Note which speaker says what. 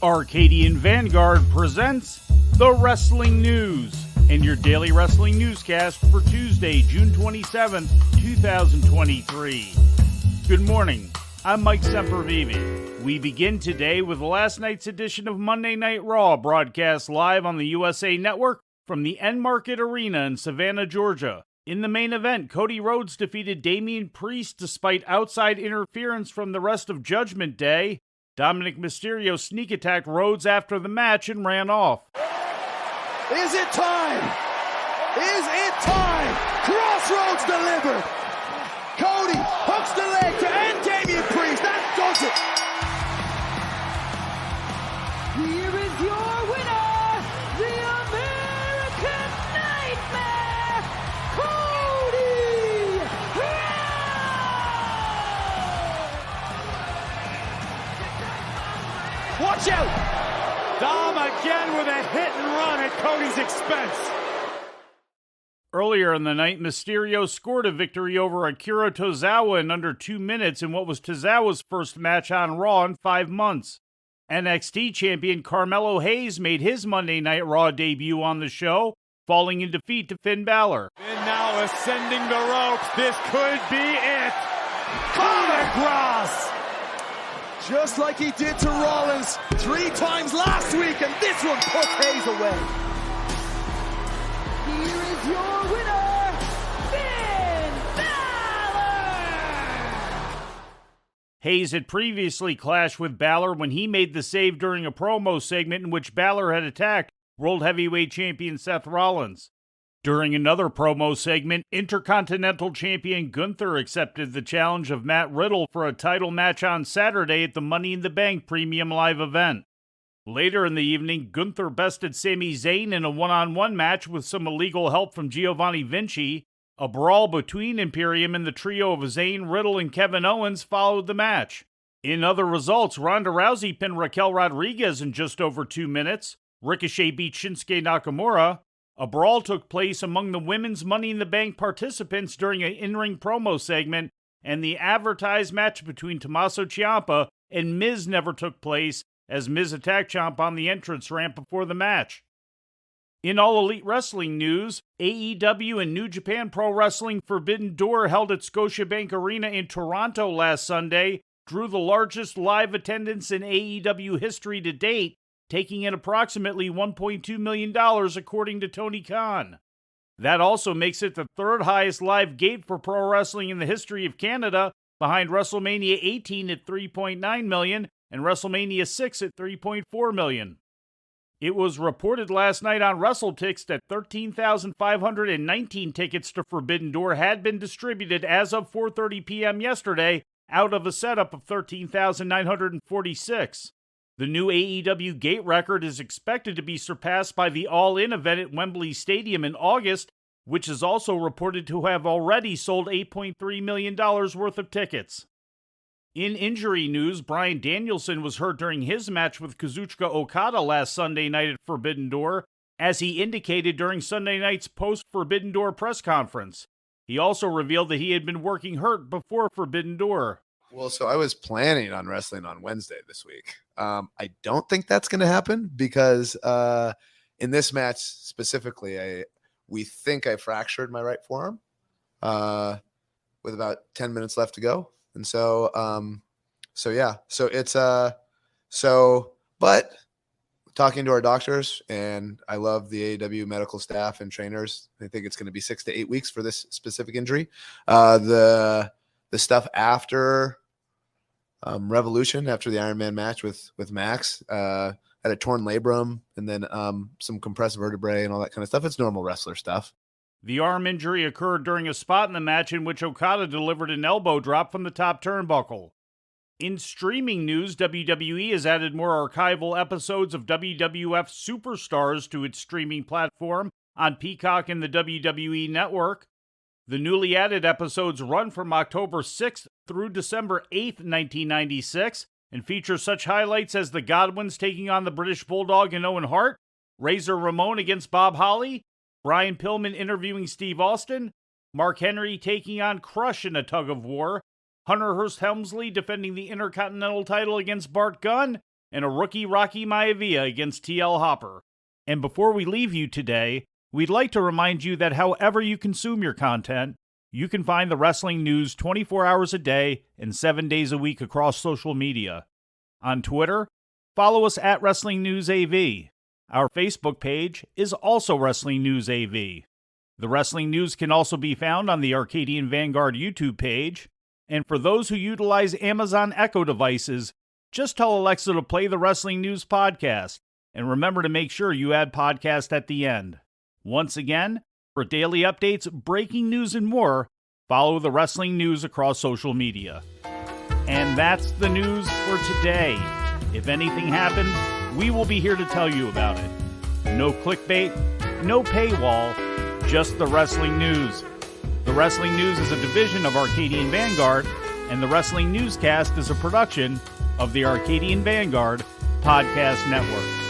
Speaker 1: Arcadian Vanguard presents The Wrestling News and your daily wrestling newscast for Tuesday, June 27th, 2023. Good morning, I'm Mike Sempervive. We begin today with last night's edition of Monday Night Raw, broadcast live on the USA Network from the End Market Arena in Savannah, Georgia. In the main event, Cody Rhodes defeated Damian Priest despite outside interference from the rest of Judgment Day. Dominic Mysterio sneak attacked Rhodes after the match and ran off.
Speaker 2: Is it time? Is it time? Crossroads delivered. Cody hooks the leg to end Damian Priest. That does it.
Speaker 3: Here is your winner, the American Nightmare, Cody Rhodes!
Speaker 2: Watch out! Dom again with a hit and run at Cody's expense.
Speaker 1: Earlier in the night, Mysterio scored a victory over Akira Tozawa in under 2 minutes in what was Tozawa's first match on Raw in 5 months. NXT champion Carmelo Hayes made his Monday Night Raw debut on the show, falling in defeat to Finn Balor.
Speaker 2: And now ascending the ropes, this could be it. Coup Grace! Just like he did to Rollins 3 times last week, and this one puts Hayes away.
Speaker 3: Here is your winner, Finn Balor!
Speaker 1: Hayes had previously clashed with Balor when he made the save during a promo segment in which Balor had attacked World Heavyweight Champion Seth Rollins. During another promo segment, Intercontinental Champion Gunther accepted the challenge of Matt Riddle for a title match on Saturday at the Money in the Bank Premium Live event. Later in the evening, Gunther bested Sami Zayn in a one-on-one match with some illegal help from Giovanni Vinci. A brawl between Imperium and the trio of Zayn, Riddle, and Kevin Owens followed the match. In other results, Ronda Rousey pinned Raquel Rodriguez in just over 2 minutes. Ricochet beat Shinsuke Nakamura. A brawl took place among the women's Money in the Bank participants during an in-ring promo segment, and the advertised match between Tommaso Ciampa and Miz never took place, as Miz attacked Ciampa on the entrance ramp before the match. In All Elite Wrestling news, AEW and New Japan Pro Wrestling Forbidden Door held at Scotiabank Arena in Toronto last Sunday drew the largest live attendance in AEW history to date, taking in approximately $1.2 million according to Tony Khan. That also makes it the third highest live gate for pro wrestling in the history of Canada, behind WrestleMania 18 at $3.9 million and WrestleMania 6 at $3.4 million. It was reported last night on WrestleTix that 13,519 tickets to Forbidden Door had been distributed as of 4:30 p.m. yesterday, out of a setup of 13,946. The new AEW gate record is expected to be surpassed by the All In event at Wembley Stadium in August, which is also reported to have already sold $8.3 million worth of tickets. In injury news, Bryan Danielson was hurt during his match with Kazuchika Okada last Sunday night at Forbidden Door, as he indicated during Sunday night's post-Forbidden Door press conference. He also revealed that he had been working hurt before Forbidden Door.
Speaker 4: Well, so I was planning on wrestling on Wednesday this week. I don't think that's going to happen because in this match specifically, we think I fractured my right forearm with about 10 minutes left to go. And so but talking to our doctors, and I love the AEW medical staff and trainers. I think it's going to be 6 to 8 weeks for this specific injury. The stuff after Revolution, after the Iron Man match with Max, had a torn labrum and then some compressed vertebrae and all that kind of stuff. It's normal wrestler stuff.
Speaker 1: The arm injury occurred during a spot in the match in which Okada delivered an elbow drop from the top turnbuckle. In streaming news, WWE has added more archival episodes of WWF Superstars to its streaming platform on Peacock and the WWE Network. The newly added episodes run from October 6th through December 8th, 1996, and feature such highlights as the Godwins taking on the British Bulldog and Owen Hart, Razor Ramon against Bob Holly, Brian Pillman interviewing Steve Austin, Mark Henry taking on Crush in a tug of war, Hunter Hearst Helmsley defending the Intercontinental title against Bart Gunn, and a rookie Rocky Maivia against TL Hopper. And before we leave you today, we'd like to remind you that however you consume your content, you can find the wrestling news 24 hours a day and 7 days a week across social media. On Twitter, follow us at Wrestling News AV. Our Facebook page is also Wrestling News AV. The Wrestling News can also be found on the Arcadian Vanguard YouTube page. And for those who utilize Amazon Echo devices, just tell Alexa to play the Wrestling News podcast. And remember to make sure you add podcast at the end. Once again, for daily updates, breaking news, and more, follow the Wrestling News across social media. And that's the news for today. If anything happens, we will be here to tell you about it. No clickbait, no paywall, just the Wrestling News. The Wrestling News is a division of Arcadian Vanguard, and the Wrestling Newscast is a production of the Arcadian Vanguard Podcast Network.